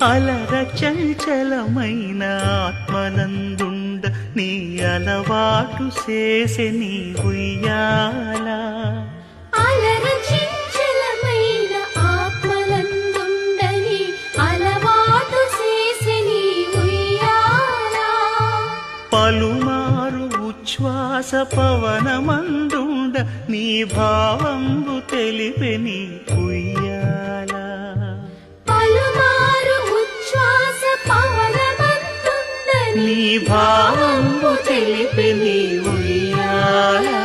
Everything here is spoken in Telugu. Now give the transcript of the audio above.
అలర చంచలమైన ఆత్మనందుండ నీ అలవాటు చేసే నీ ఉయ్యాల. అలర చంచలమైన ఆత్మనందుండ నీ అలవాటు చేసే నీ ఉయ్యాల. పలుమారు ఉచ్ఛ్వాస పవనమందుండ నీ భావంబు తెలిపే నీ ఉయ్యాల. నీ భావంబు తెలిపే నీ ఉయ్యాల.